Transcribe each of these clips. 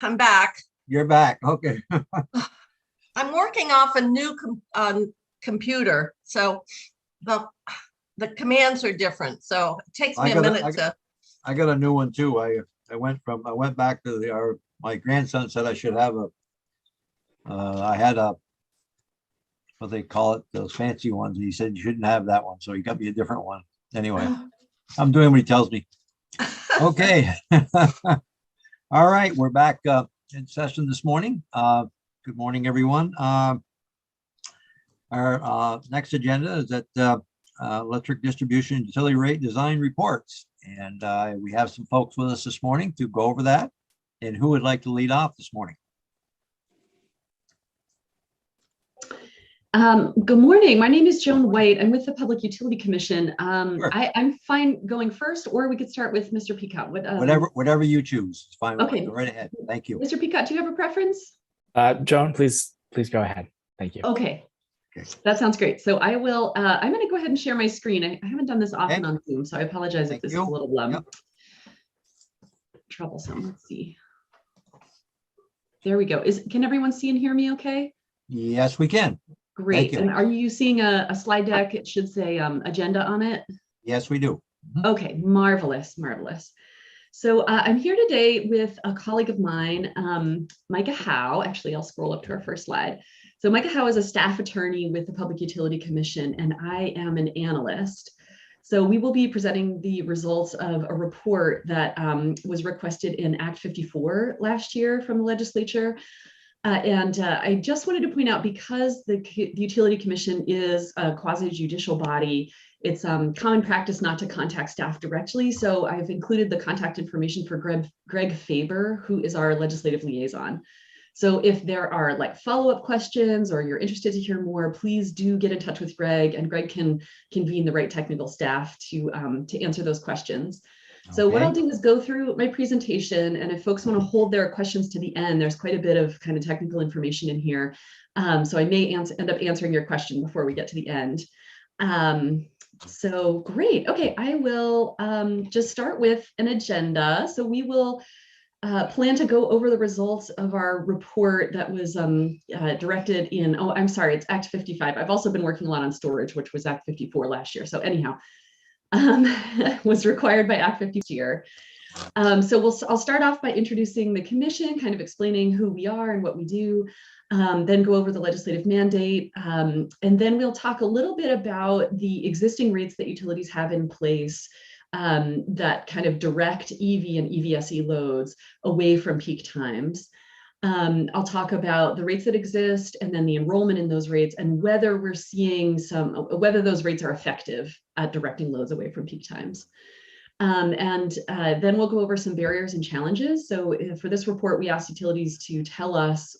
I'm back. You're back. Okay. I'm working off a new computer, so the the commands are different. So it takes I me a got a, minute to. I got a new one too. I went back to my grandson said I should have I had what they call it, those fancy ones. And he said you shouldn't have that one. So he got me a different one. Anyway, I'm doing what he tells me. Okay. All right. We're back in session this morning. Good morning, everyone. Our next agenda is that electric distribution utility rate design reports. And we have some folks with us this morning to go over that. And who would like to lead off this morning? Good morning. My name is Joan White. I'm with the Public Utility Commission. Sure. I'm fine going first, or we could start with Mr. Peacock. Whatever you choose. It's fine. Okay. Go right ahead. Thank you. Mr. Peacock, do you have a preference? Joan, please go ahead. Thank you. Okay. That sounds great. So I will, I'm going to go ahead and share my screen. I haven't done this often on Zoom, so I apologize if this is a little troublesome. Let's see. There we go. Can everyone see and hear me okay? Yes, we can. Great. And are you seeing a slide deck? It should say agenda on it. Yes, we do. Okay, marvelous, marvelous. So I'm here today with a colleague of mine, Micah Howe. Actually, I'll scroll up to our first slide. So Micah Howe is a staff attorney with the Public Utility Commission, and I am an analyst. So we will be presenting the results of a report that was requested in Act 54 last year from the legislature. I just wanted to point out, because the Utility Commission is a quasi-judicial body, it's common practice not to contact staff directly. So I've included the contact information for Greg Faber, who is our legislative liaison. So if there are like follow-up questions or you're interested to hear more, please do get in touch with Greg, and Greg can convene the right technical staff to answer those questions. So what I'll do is go through my presentation, and if folks want to hold their questions to the end, there's quite a bit of kind of technical information in here. So I may end up answering your question before we get to the end. So great. Okay, I will just start with an agenda. So we will plan to go over the results of our report that was directed in, it's Act 55. I've also been working a lot on storage, which was Act 54 last year. So anyhow, was required by Act 50 year. So I'll start off by introducing the commission, kind of explaining who we are and what we do, then go over the legislative mandate, and then we'll talk a little bit about the existing rates that utilities have in place that kind of direct EV and EVSE loads away from peak times. I'll talk about the rates that exist, and then the enrollment in those rates, and whether we're seeing whether those rates are effective at directing loads away from peak times. Then we'll go over some barriers and challenges. So for this report, we asked utilities to tell us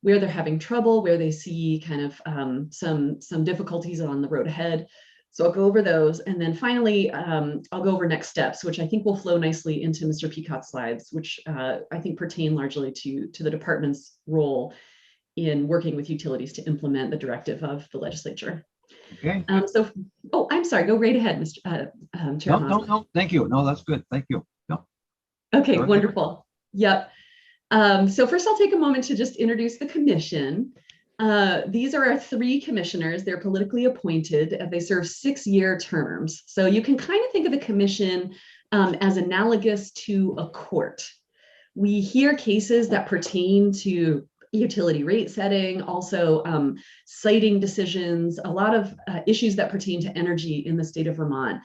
where they're having trouble, where they see kind of some difficulties on the road ahead. So I'll go over those. And then finally, I'll go over next steps, which I think will flow nicely into Mr. Peacock's slides, which I think pertain largely to the department's role in working with utilities to implement the directive of the legislature. Okay. I'm sorry, go right ahead, Mr. Chair. No, thank you. No, that's good. Thank you. No. Okay, wonderful. Yep. So first I'll take a moment to just introduce the commission. These are our three commissioners. They're politically appointed, and they serve 6-year terms. So you can kind of think of the commission as analogous to a court. We hear cases that pertain to utility rate setting, also siting decisions, a lot of issues that pertain to energy in the state of Vermont.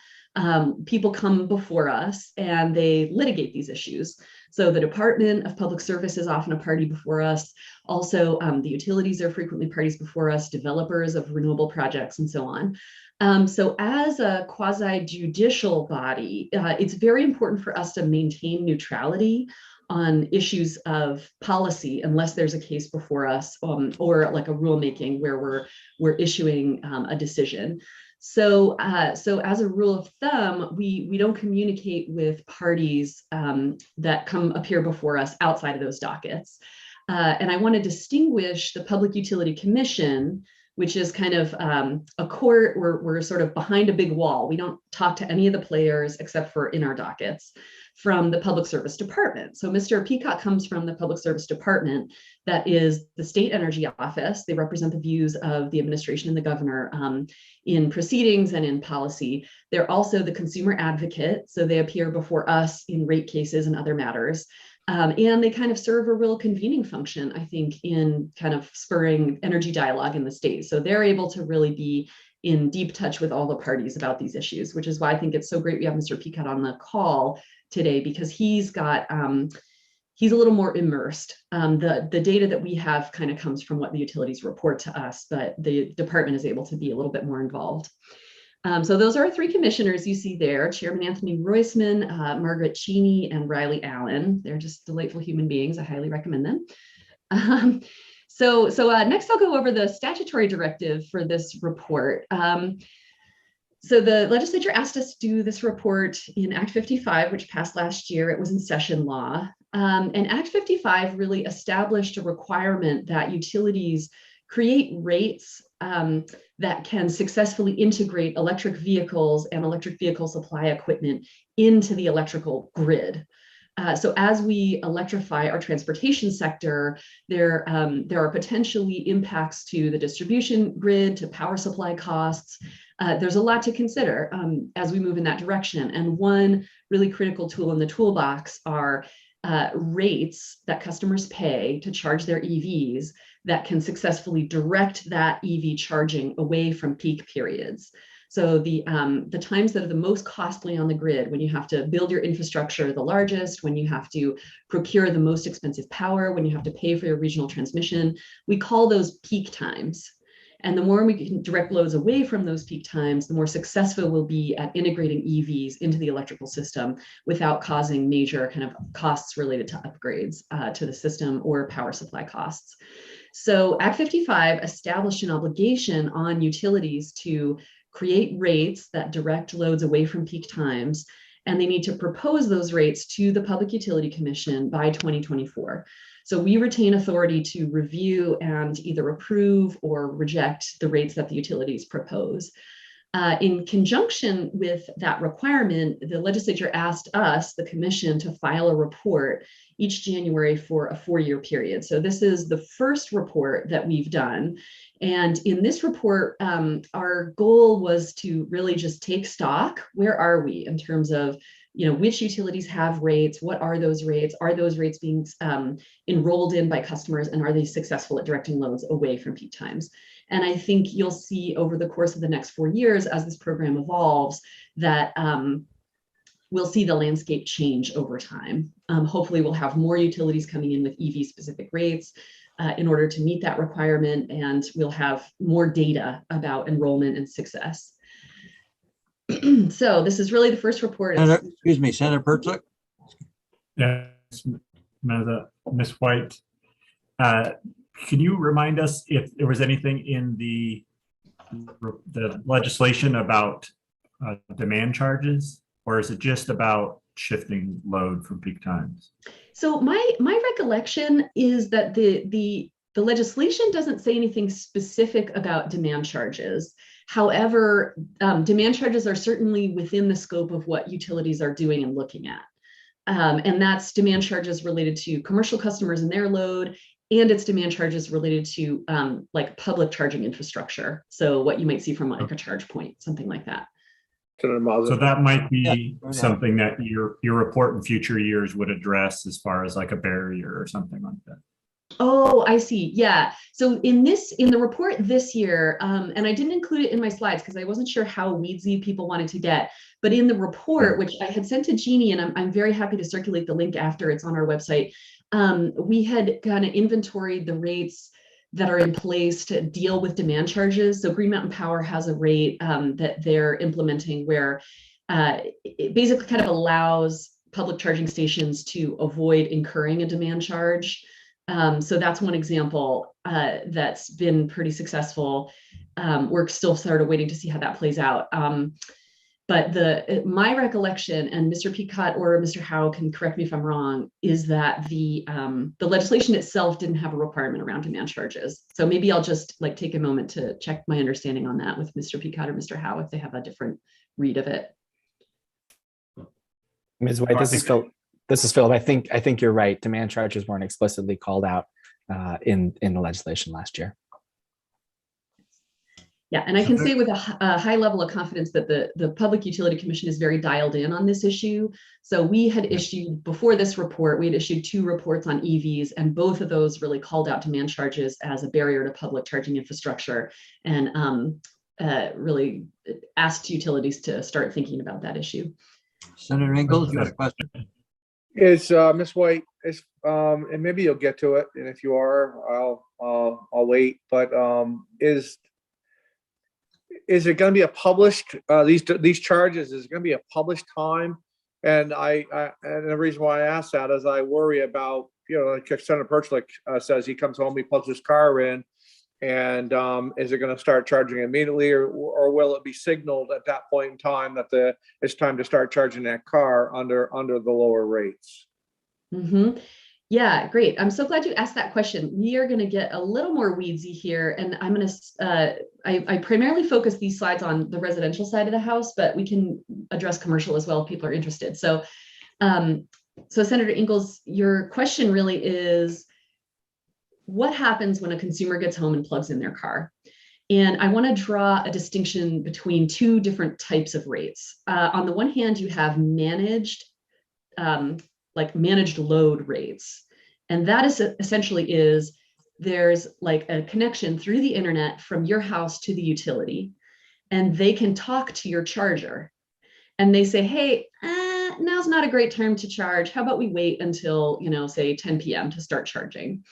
People come before us and they litigate these issues. So the Department of Public Service is often a party before us. Also, the utilities are frequently parties before us, developers of renewable projects, and so on. So as a quasi-judicial body, it's very important for us to maintain neutrality on issues of policy, unless there's a case before us, or like a rulemaking where we're issuing a decision. So as a rule of thumb, we don't communicate with parties that appear before us outside of those dockets. And I want to distinguish the Public Utility Commission, which is kind of a court. We're sort of behind a big wall. We don't talk to any of the players except for in our dockets. from the Public Service Department. So Mr. Peacock comes from the Public Service Department, that is the State Energy Office. They represent the views of the administration and the governor in proceedings and in policy. They're also the consumer advocate, so they appear before us in rate cases and other matters. And they kind of serve a real convening function, I think, in kind of spurring energy dialogue in the state. So they're able to really be in deep touch with all the parties about these issues, which is why I think it's so great we have Mr. Peacock on the call today, because he's got, he's a little more immersed. The data that we have kind of comes from what the utilities report to us, but the department is able to be a little bit more involved. So those are our three commissioners you see there: Chairman Anthony Roisman, Margaret Cheney, and Riley Allen. They're just delightful human beings. I highly recommend them. So next I'll go over the statutory directive for this report. So the legislature asked us to do this report in Act 55, which passed last year. It was in session law. And Act 55 really established a requirement that utilities create rates that can successfully integrate electric vehicles and electric vehicle supply equipment into the electrical grid. So as we electrify our transportation sector, there are potentially impacts to the distribution grid, to power supply costs. There's a lot to consider as we move in that direction. And one really critical tool in the toolbox are rates that customers pay to charge their EVs that can successfully direct that EV charging away from peak periods. So the times that are the most costly on the grid, when you have to build your infrastructure the largest, when you have to procure the most expensive power, when you have to pay for your regional transmission, we call those peak times. And the more we can direct loads away from those peak times, the more successful we'll be at integrating EVs into the electrical system without causing major kind of costs related to upgrades to the system or power supply costs. So Act 55 established an obligation on utilities to create rates that direct loads away from peak times, and they need to propose those rates to the Public Utility Commission by 2024. So we retain authority to review and either approve or reject the rates that the utilities propose. In conjunction with that requirement, the legislature asked us, the commission, to file a report each January for a 4-year period. So this is the first report that we've done. And in this report, our goal was to really just take stock. Where are we in terms of, which utilities have rates? What are those rates? Are those rates being enrolled in by customers? And are they successful at directing loads away from peak times? And I think you'll see over the course of the next 4 years, as this program evolves, that we'll see the landscape change over time. Hopefully we'll have more utilities coming in with EV specific rates in order to meet that requirement, and we'll have more data about enrollment and success. So this is really the first report. Excuse me, Senator Pertlick? Yes, Ms. White. Can you remind us if there was anything in the legislation about demand charges, or is it just about shifting load from peak times? So my recollection is that the legislation doesn't say anything specific about demand charges. However, demand charges are certainly within the scope of what utilities are doing and looking at. And that's demand charges related to commercial customers and their load, and it's demand charges related to like public charging infrastructure. So what you might see from like a charge point, something like that. So that might be something that your report in future years would address as far as like a barrier or something like that. Oh, I see. Yeah. So in the report this year, and I didn't include it in my slides because I wasn't sure how weedsy people wanted to get, but in the report, which I had sent to Jeannie, and I'm very happy to circulate the link after, it's on our website. We had kind of inventoried the rates that are in place to deal with demand charges. So Green Mountain Power has a rate that they're implementing where it basically kind of allows public charging stations to avoid incurring a demand charge. So that's one example that's been pretty successful. We're still sort of waiting to see how that plays out. But my recollection, and Mr. Peacock or Mr. Howe can correct me if I'm wrong, is that the legislation itself didn't have a requirement around demand charges. So maybe I'll just like take a moment to check my understanding on that with Mr. Peacock or Mr. Howe if they have a different read of it. Ms. White, this is Phil. This is Philip. I think you're right. Demand charges weren't explicitly called out in the legislation last year. Yeah, and I can say with a high level of confidence that the Public Utility Commission is very dialed in on this issue. So we had issued, before this report, we had issued 2 reports on EVs, and both of those really called out demand charges as a barrier to public charging infrastructure, and really asked utilities to start thinking about that issue. Senator Ingalls, you have a question? Is Ms. White, and maybe you'll get to it, and if you are, I'll wait. But is it going to be a published these charges? Is it going to be a published time? And and the reason why I ask that is I worry about, like Senator Perchlik says, he comes home, he plugs his car in, and is it going to start charging immediately, or will it be signaled at that point in time that it's time to start charging that car under the lower rates? Mm-hmm. Yeah, great. I'm so glad you asked that question. We are going to get a little more weedsy here, and I'm going to, I primarily focus these slides on the residential side of the house, but we can address commercial as well if people are interested. So, Senator Ingalls, your question really is, what happens when a consumer gets home and plugs in their car? And I want to draw a distinction between 2 different types of rates. On the one hand, you have managed load rates. And that is essentially there's like a connection through the internet from your house to the utility, and they can talk to your charger. And they say, hey, now's not a great time to charge. How about we wait until, say 10 p.m. to start charging?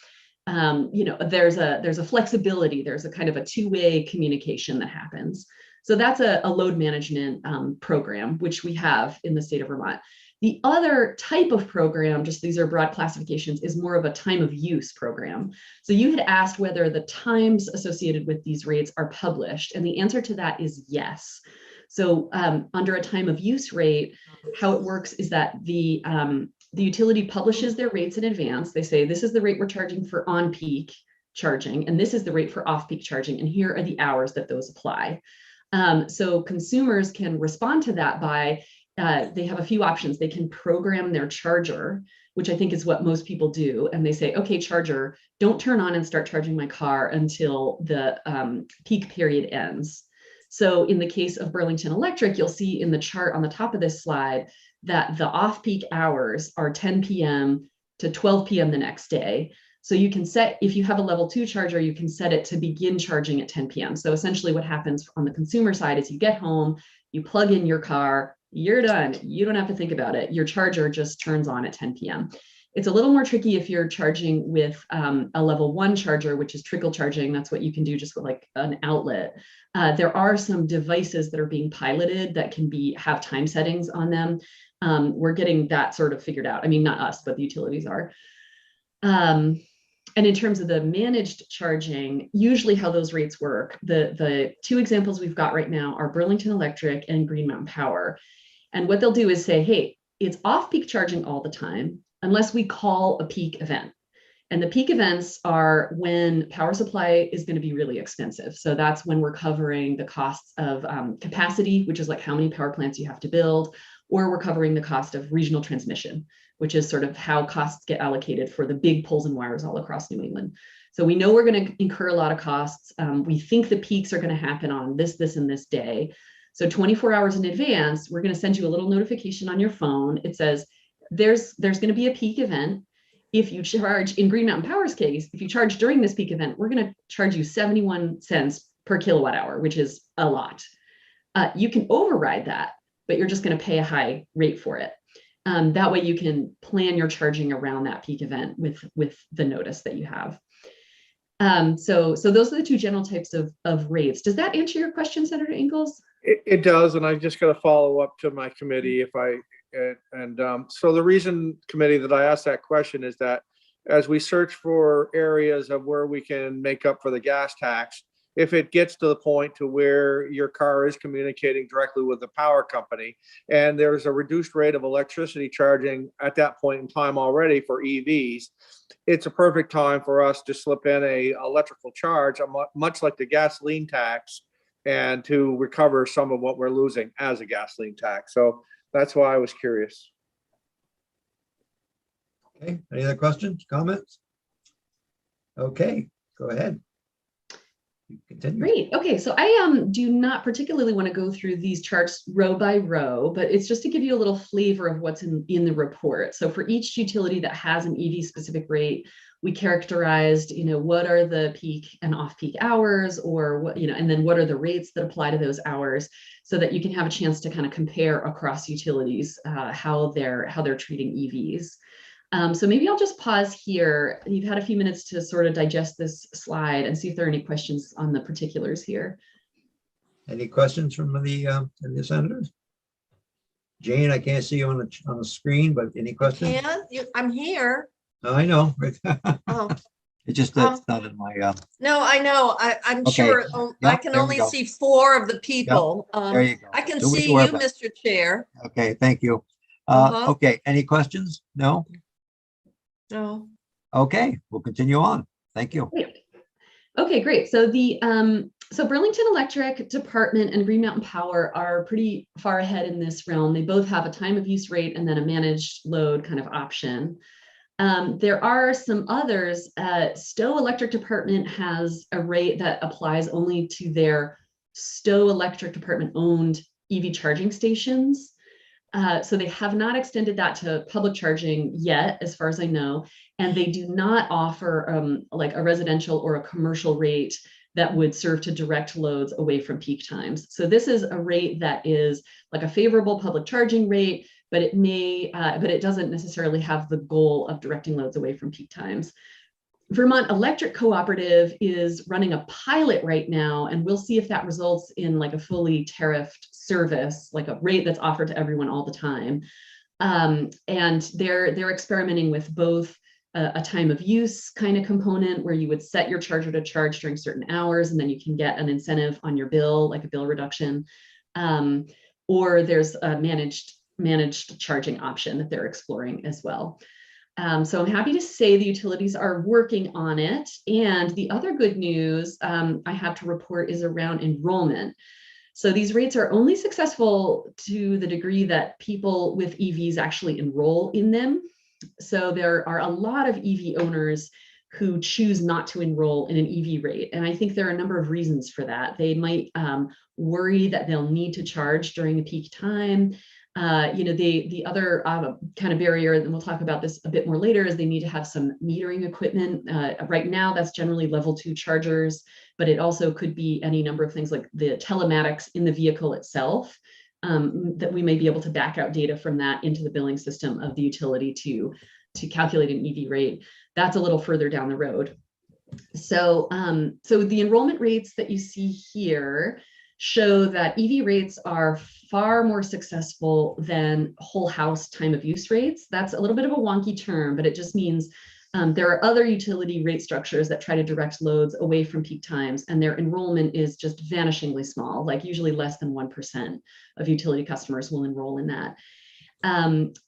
There's a flexibility, there's a kind of a 2-way communication that happens. So that's a load management program, which we have in the state of Vermont. The other type of program, just these are broad classifications, is more of a time of use program. So you had asked whether the times associated with these rates are published, and the answer to that is yes. So under a time of use rate, how it works is that the utility publishes their rates in advance. They say, this is the rate we're charging for on-peak charging, and this is the rate for off-peak charging, and here are the hours that those apply. So consumers can respond to that by, they have a few options. They can program their charger, which I think is what most people do. And they say, okay, charger, don't turn on and start charging my car until the peak period ends. So in the case of Burlington Electric, you'll see in the chart on the top of this slide that the off-peak hours are 10 p.m. to 12 p.m. the next day. So you can set, if you have a level 2 charger, you can set it to begin charging at 10 p.m. So essentially what happens on the consumer side is you get home, you plug in your car, you're done. You don't have to think about it. Your charger just turns on at 10 p.m. It's a little more tricky if you're charging with a level 1 charger, which is trickle charging. That's what you can do just with like an outlet. There are some devices that are being piloted that can have time settings on them. We're getting that sort of figured out. I mean, not us, but the utilities are. And in terms of the managed charging, usually how those rates work, the 2 examples we've got right now are Burlington Electric and Green Mountain Power. And what they'll do is say, hey, it's off-peak charging all the time, unless we call a peak event. And the peak events are when power supply is going to be really expensive. So that's when we're covering the costs of capacity, which is like how many power plants you have to build, or we're covering the cost of regional transmission, which is sort of how costs get allocated for the big poles and wires all across New England. So we know we're going to incur a lot of costs. We think the peaks are going to happen on this, and this day. So 24 hours in advance, we're going to send you a little notification on your phone. It says, there's going to be a peak event. If you charge, in Green Mountain Power's case, if you charge during this peak event, we're going to charge you 71 cents per kilowatt hour, which is a lot. You can override that, but you're just going to pay a high rate for it. That way you can plan your charging around that peak event with the notice that you have. So those are the 2 general types of rates. Does that answer your question, Senator Ingalls? It does, and I just got to follow up to my committee so the reason, committee, that I asked that question is that as we search for areas of where we can make up for the gas tax, if it gets to the point to where your car is communicating directly with the power company and there's a reduced rate of electricity charging at that point in time already for EVs, it's a perfect time for us to slip in a electrical charge, much like the gasoline tax, and to recover some of what we're losing as a gasoline tax. So that's why I was curious. Okay, any other questions, comments? Okay, go ahead. Continue. Great. Okay, so I do not particularly want to go through these charts row by row, but it's just to give you a little flavor of what's in the report. So for each utility that has an EV specific rate, we characterized, what are the peak and off-peak hours, or what, and then what are the rates that apply to those hours, so that you can have a chance to kind of compare across utilities how they're treating EVs. So maybe I'll just pause here. You've had a few minutes to sort of digest this slide and see if there are any questions on the particulars here. Any questions from the senators? Jane, I can't see you on the screen, but any questions? I'm here. I know. Oh, It's just that's not in my, no, I know. I'm Okay. sure. I Yep, can there we only go. see 4 of the people. there you go. I can Do what see you you, want. Mr. Chair. Okay, thank you. Uh-huh. Okay, any questions? No? No. Okay, we'll continue on. Thank you. Great. Okay, great. So so Burlington Electric Department and Green Mountain Power are pretty far ahead in this realm. They both have a time of use rate and then a managed load kind of option. There are some others. Stowe Electric Department has a rate that applies only to their Stowe Electric Department owned EV charging stations. So they have not extended that to public charging yet, as far as I know, and they do not offer like a residential or a commercial rate that would serve to direct loads away from peak times. So this is a rate that is like a favorable public charging rate, but it doesn't necessarily have the goal of directing loads away from peak times. Vermont Electric Cooperative is running a pilot right now, and we'll see if that results in like a fully tariffed service, like a rate that's offered to everyone all the time. And they're experimenting with both a time of use kind of component where you would set your charger to charge during certain hours, and then you can get an incentive on your bill, like a bill reduction. Or there's a managed charging option that they're exploring as well. So I'm happy to say the utilities are working on it. And the other good news I have to report is around enrollment. So these rates are only successful to the degree that people with EVs actually enroll in them. So there are a lot of EV owners who choose not to enroll in an EV rate. And I think there are a number of reasons for that. They might worry that they'll need to charge during a peak time. The other kind of barrier, and we'll talk about this a bit more later, is they need to have some metering equipment. Right now, that's generally level 2 chargers, but it also could be any number of things like the telematics in the vehicle itself, that we may be able to back out data from that into the billing system of the utility to calculate an EV rate. That's a little further down the road. So the enrollment rates that you see here show that EV rates are far more successful than whole house time of use rates. That's a little bit of a wonky term, but it just means there are other utility rate structures that try to direct loads away from peak times, and their enrollment is just vanishingly small, like usually less than 1% of utility customers will enroll in that.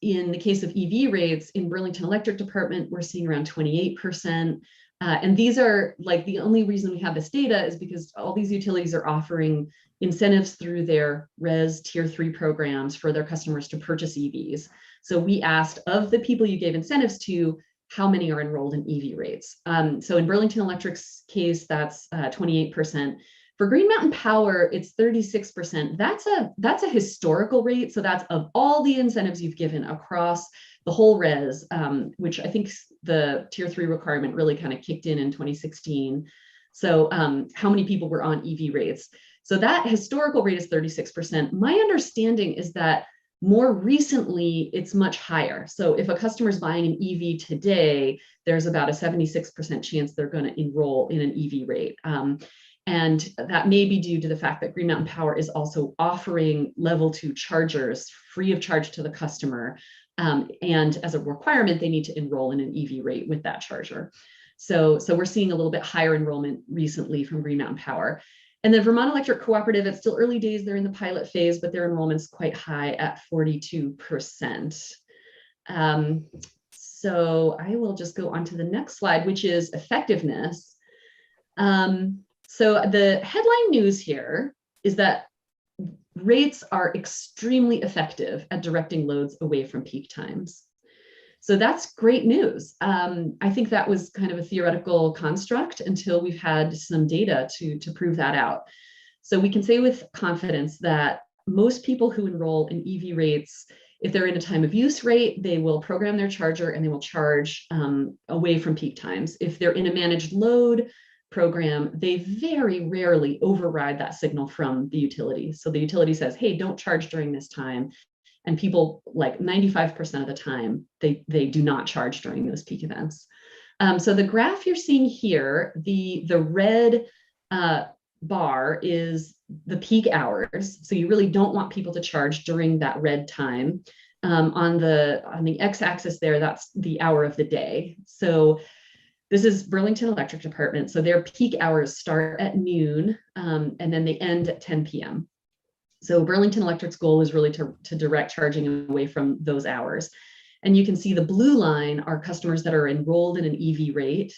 In the case of EV rates, in Burlington Electric Department, we're seeing around 28%. And these are like, the only reason we have this data is because all these utilities are offering incentives through their RES Tier 3 programs for their customers to purchase EVs. So we asked, of the people you gave incentives to, how many are enrolled in EV rates? So in Burlington Electric's case, that's 28%. For Green Mountain Power, it's 36%. That's a historical rate. So that's of all the incentives you've given across the whole RES, which I think the Tier 3 requirement really kind of kicked in 2016. So how many people were on EV rates? So that historical rate is 36%. My understanding is that more recently, it's much higher. So if a customer is buying an EV today, there's about a 76% chance they're going to enroll in an EV rate. And that may be due to the fact that Green Mountain Power is also offering level 2 chargers free of charge to the customer. And as a requirement, they need to enroll in an EV rate with that charger. So we're seeing a little bit higher enrollment recently from Green Mountain Power. And then Vermont Electric Cooperative, it's still early days, they're in the pilot phase, but their enrollment's quite high at 42%. So I will just go on to the next slide, which is effectiveness. So the headline news here is that rates are extremely effective at directing loads away from peak times. So that's great news. I think that was kind of a theoretical construct until we've had some data to prove that out. So we can say with confidence that most people who enroll in EV rates, if they're in a time of use rate, they will program their charger and they will charge away from peak times. If they're in a managed load program, they very rarely override that signal from the utility. So the utility says, hey, don't charge during this time. And people, like 95% of the time, they do not charge during those peak events. So the graph you're seeing here, the red bar is the peak hours. So you really don't want people to charge during that red time. On the x-axis there, that's the hour of the day. So this is Burlington Electric Department. So their peak hours start at noon and then they end at 10 p.m. So Burlington Electric's goal is really to direct charging away from those hours. And you can see the blue line are customers that are enrolled in an EV rate,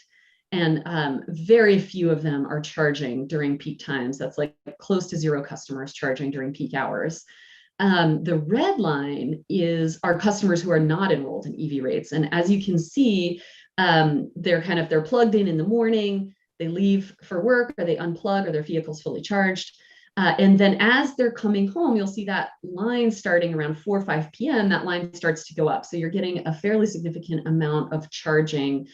and very few of them are charging during peak times. That's like close to zero customers charging during peak hours. The red line is our customers who are not enrolled in EV rates. And as you can see, they're plugged in the morning, they leave for work, or they unplug, or their vehicle's fully charged. And then as they're coming home, you'll see that line starting around 4 or 5 p.m., that line starts to go up. So you're getting a fairly significant amount of charging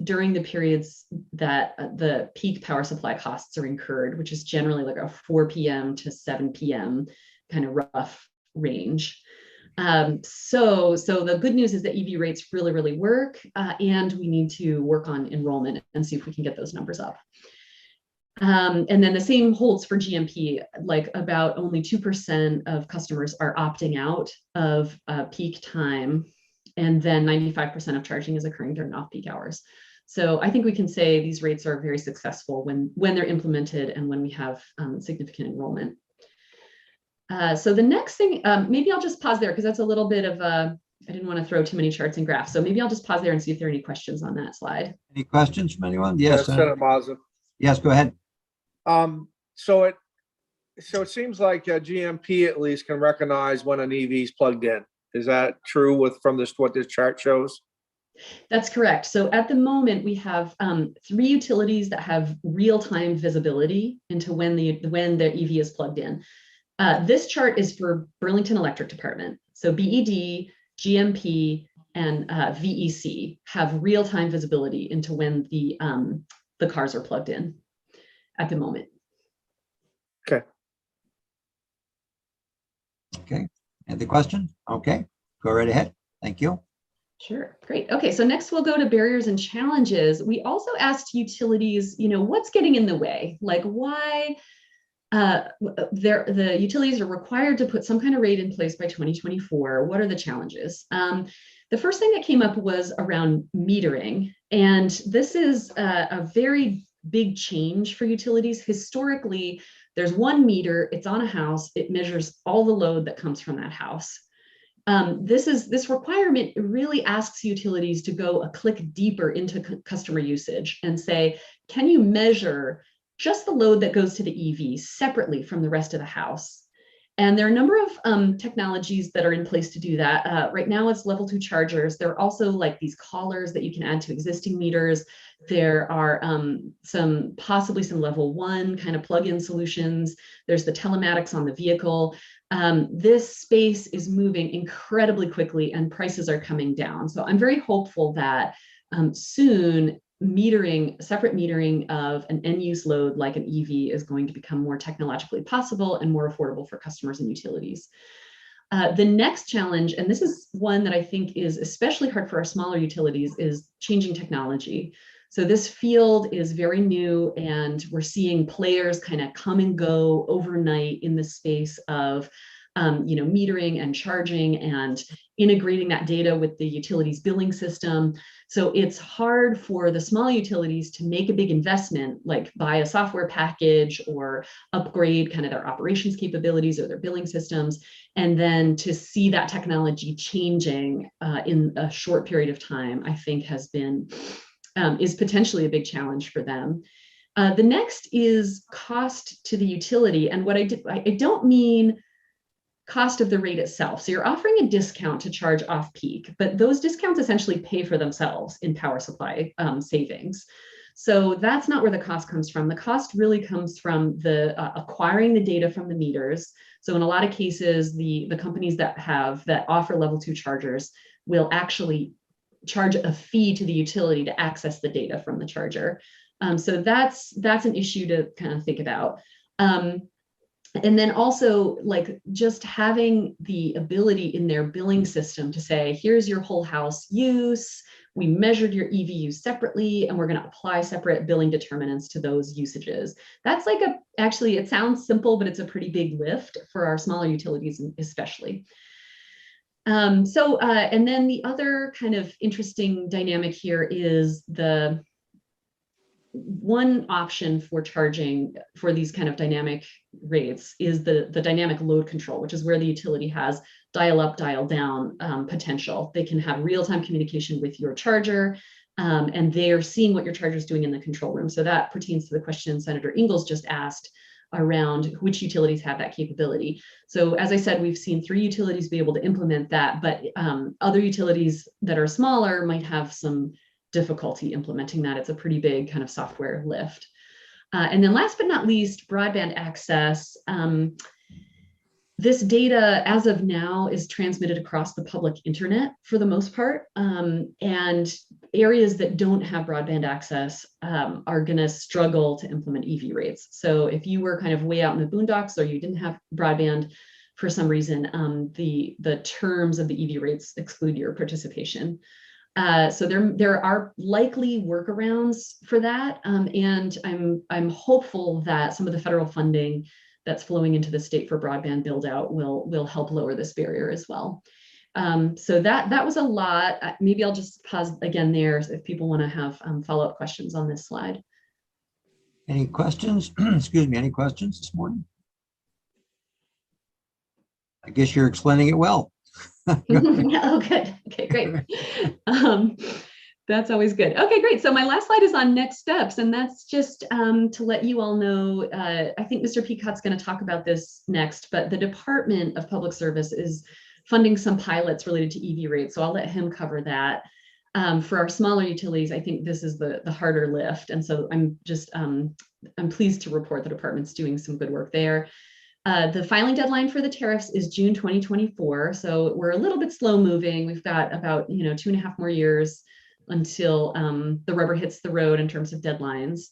during the periods that the peak power supply costs are incurred, which is generally like a 4 p.m. to 7 p.m. kind of rough range. So the good news is that EV rates really, really work, and we need to work on enrollment and see if we can get those numbers up. And then the same holds for GMP, like about only 2% of customers are opting out of peak time, and then 95% of charging is occurring during off-peak hours. So I think we can say these rates are very successful when they're implemented and when we have significant enrollment. So the next thing, maybe I'll just pause there because that's a little bit of I didn't want to throw too many charts and graphs. So maybe I'll just pause there and see if there are any questions on that slide. Any questions from anyone? Yes. Senator Mazza. Yes, go ahead. So it seems like GMP at least can recognize when an EV is plugged in. Is that true from what this chart shows? That's correct. So at the moment, we have 3 utilities that have real-time visibility into when the EV is plugged in. This chart is for Burlington Electric Department. So BED, GMP, and VEC have real-time visibility into when the cars are plugged in at the moment. Okay. Any question? Okay, go right ahead. Thank you. Sure, great. Okay, so next we'll go to barriers and challenges. We also asked utilities, what's getting in the way? Like why the utilities are required to put some kind of rate in place by 2024. What are the challenges? The first thing that came up was around metering. And this is a very big change for utilities. Historically, there's one meter, it's on a house, it measures all the load that comes from that house. This requirement really asks utilities to go a click deeper into customer usage and say, can you measure just the load that goes to the EV separately from the rest of the house? And there are a number of technologies that are in place to do that. Right now it's level 2 chargers. There are also like these collars that you can add to existing meters. There are possibly some level 1 kind of plug-in solutions. There's the telematics on the vehicle. This space is moving incredibly quickly and prices are coming down. So I'm very hopeful that soon separate metering of an end-use load like an EV is going to become more technologically possible and more affordable for customers and utilities. The next challenge, and this is one that I think is especially hard for our smaller utilities, is changing technology. So this field is very new and we're seeing players kind of come and go overnight in the space of metering and charging and integrating that data with the utilities billing system. So it's hard for the small utilities to make a big investment, like buy a software package or upgrade kind of their operations capabilities or their billing systems, and then to see that technology changing in a short period of time, I think is potentially a big challenge for them. The next is cost to the utility. And what I don't mean cost of the rate itself. So you're offering a discount to charge off peak, but those discounts essentially pay for themselves in power supply savings. So that's not where the cost comes from. The cost really comes from the acquiring the data from the meters. So in a lot of cases, the companies that offer level 2 chargers will actually charge a fee to the utility to access the data from the charger. So that's an issue to kind of think about. And then also, like, just having the ability in their billing system to say, here's your whole house use, we measured your EV use separately, and we're going to apply separate billing determinants to those usages. That's like actually, it sounds simple, but it's a pretty big lift for our smaller utilities especially. And then the other kind of interesting dynamic here is the one option for charging for these kind of dynamic rates is the dynamic load control, which is where the utility has dial up, dial down potential. They can have real-time communication with your charger, and they're seeing what your charger is doing in the control room. So that pertains to the question Senator Ingalls just asked around which utilities have that capability. So as I said, we've seen 3 utilities be able to implement that, but other utilities that are smaller might have some difficulty implementing that. It's a pretty big kind of software lift. And then last but not least, broadband access. This data, as of now, is transmitted across the public internet for the most part. And areas that don't have broadband access are going to struggle to implement EV rates. So if you were kind of way out in the boondocks or you didn't have broadband for some reason, the terms of the EV rates exclude your participation. So there are likely workarounds for that, and I'm hopeful that some of the federal funding that's flowing into the state for broadband build out will help lower this barrier as well. So that was a lot. Maybe I'll just pause again there if people want to have follow-up questions on this slide. Any questions? Excuse me, any questions this morning? I guess you're explaining it well. Oh, good. Okay, great. That's always good. Okay, great. So my last slide is on next steps, and that's just to let you all know, I think Mr. Peacott's going to talk about this next, but the Department of Public Service is funding some pilots related to EV rates, so I'll let him cover that. For our smaller utilities, I think this is the harder lift, and so I'm pleased to report the department's doing some good work there. The filing deadline for the tariffs is June 2024. So we're a little bit slow moving. We've got about 2.5 more years until the rubber hits the road in terms of deadlines.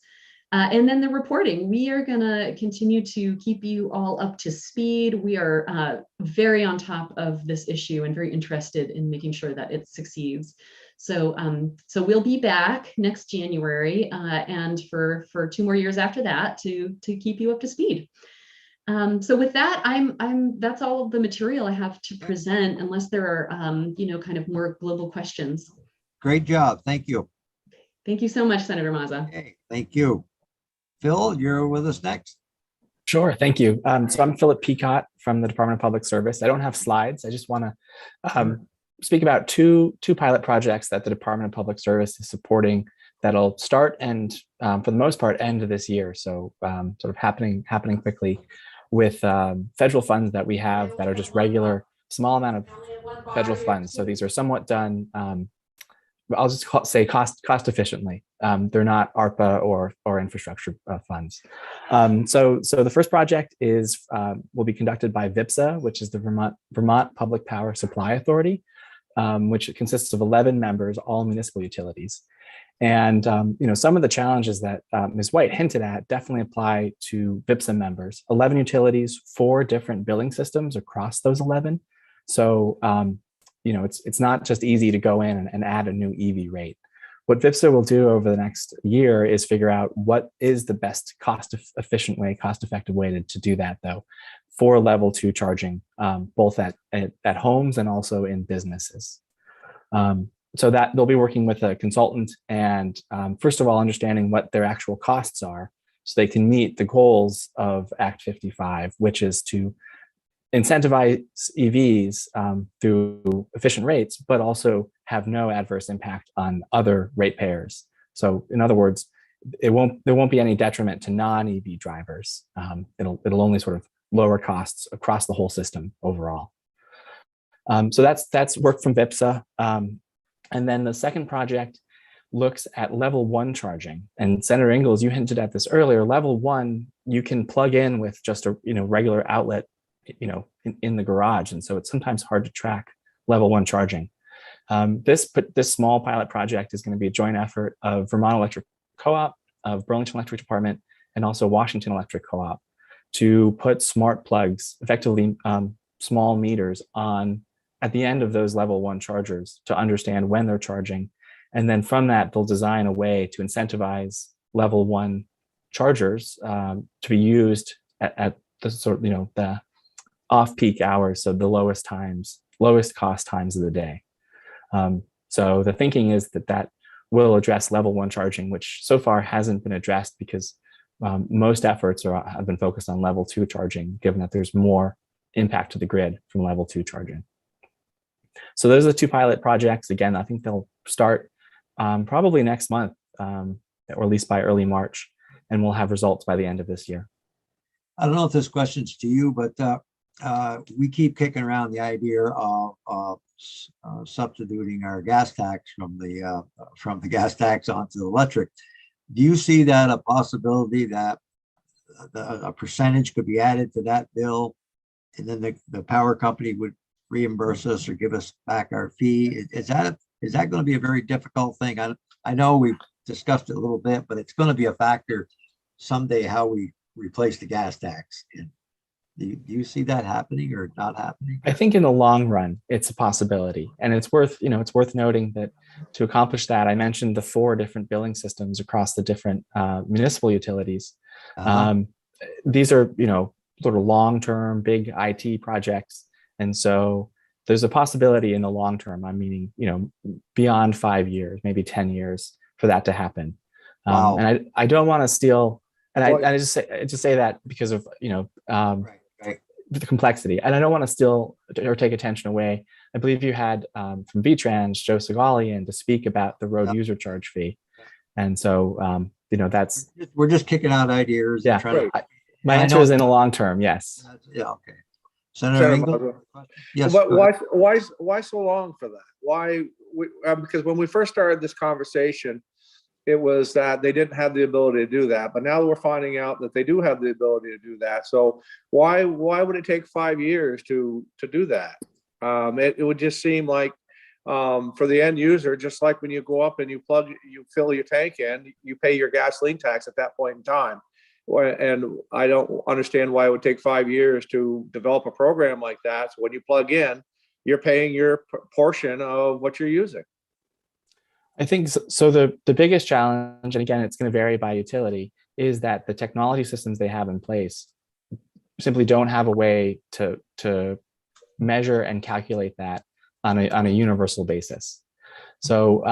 And then the reporting, we are going to continue to keep you all up to speed. We are very on top of this issue and very interested in making sure that it succeeds. So we'll be back next January and for 2 more years after that to keep you up to speed. So with that, that's all of the material I have to present, unless there are, kind of more global questions. Great job. Thank you. Thank you so much, Senator Mazza. Okay, thank you. Phil, you're with us next. Sure, thank you. So I'm Philip Peacott from the Department of Public Service. I don't have slides. I just want to speak about two pilot projects that the Department of Public Service is supporting that'll start and, for the most part, end this year. So sort of happening quickly with federal funds that we have that are just regular, small amount of federal funds. So these are somewhat done, I'll just say cost efficiently. They're not ARPA or infrastructure funds. So the first project will be conducted by VPSA, which is the Vermont Public Power Supply Authority, which consists of 11 members, all municipal utilities. And some of the challenges that Ms. White hinted at definitely apply to VPSA members. 11 utilities, 4 different billing systems across those 11. So it's not just easy to go in and add a new EV rate. What VPSA will do over the next year is figure out what is the best cost-effective way to do that, though, for level 2 charging, both at homes and also in businesses. So that they'll be working with a consultant and first of all, understanding what their actual costs are so they can meet the goals of Act 55, which is to incentivize EVs through efficient rates, but also have no adverse impact on other ratepayers. So in other words, there won't be any detriment to non-EV drivers. It'll only sort of lower costs across the whole system overall. So that's work from VIPSA. And then the second project looks at level 1 charging. And Senator Ingalls, you hinted at this earlier. Level 1, you can plug in with just a regular outlet, in the garage, and so it's sometimes hard to track level 1 charging. This small pilot project is going to be a joint effort of Vermont Electric Co-op, of Burlington Electric Department, and also Washington Electric Co-op to put smart plugs, effectively small meters, on at the end of those level 1 chargers to understand when they're charging. And then from that, they'll design a way to incentivize level 1 chargers to be used at the sort of, the off-peak hours, so the lowest cost times of the day. So the thinking is that will address level 1 charging, which so far hasn't been addressed because most efforts have been focused on level 2 charging, given that there's more impact to the grid from level 2 charging. So those are the 2 pilot projects. Again, I think they'll start probably next month, or at least by early March, and we'll have results by the end of this year. I don't know if this question's to you, but we keep kicking around the idea of substituting our gas tax from the gas tax onto the electric. Do you see that a possibility that a percentage could be added to that bill, and then the power company would reimburse us or give us back our fee? Is that going to be a very difficult thing? I know we've discussed it a little bit, but it's going to be a factor someday how we replace the gas tax. Do you see that happening or not happening? I think in the long run, it's a possibility. And it's worth noting that to accomplish that, I mentioned the 4 different billing systems across the different municipal utilities. These are, sort of long-term, big IT projects. And so there's a possibility in the long term, I'm meaning, beyond 5 years, maybe 10 years, for that to happen. Wow. And I don't want to steal, and I just say that because of, Right. the complexity, and I don't want to steal or take attention away. I believe you had from VTrans, Joe Segalian, to speak about the road user charge fee. And so, that's, we're just kicking out ideas. Yeah. And trying to, my answer is in the long term. Yes. yeah. Okay. Senator Ingalls? Yes. But why so long for that? Why? Because when we first started this conversation, it was that they didn't have the ability to do that. But now we're finding out that they do have the ability to do that. So why would it take 5 years to do that? It would just seem like for the end user, just like when you go up and you fill your tank in, you pay your gasoline tax at that point in time. And I don't understand why it would take 5 years to develop a program like that. So when you plug in, you're paying your portion of what you're using. I think so. The biggest challenge, and again, it's going to vary by utility, is that the technology systems they have in place simply don't have a way to measure and calculate that on a universal basis. So,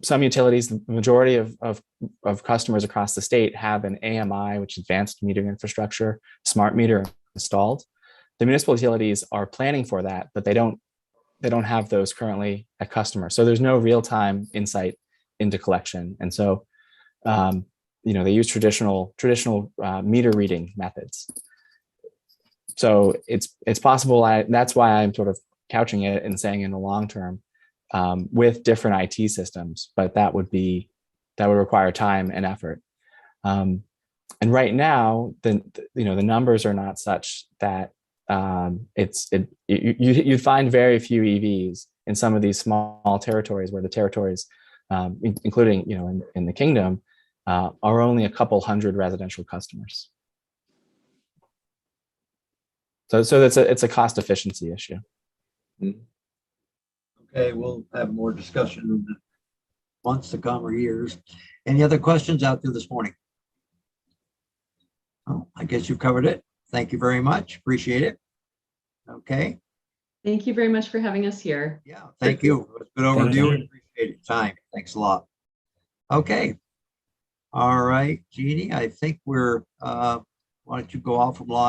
some utilities, the majority of customers across the state have an AMI, which is advanced metering infrastructure, smart meter installed. The municipal utilities are planning for that, but they don't have those currently at customers. So there's no real-time insight into collection. And so, they use traditional meter reading methods. So it's possible. That's why I'm sort of couching it and saying in the long term, with different IT systems, but that would require time and effort. And right now, the numbers are not such that you find very few EVs in some of these small territories where the territories, including in the kingdom, are only a couple hundred residential customers. So it's a cost efficiency issue. Okay, we'll have more discussion in the months to come or years. Any other questions out there this morning? Oh, I guess you've covered it. Thank you very much. Appreciate it. Okay. Thank you very much for having us here. Yeah, thank you. It was a good overview. Appreciate your time. Thanks a lot. Okay. All right, Jeannie, I think why don't you go off of live?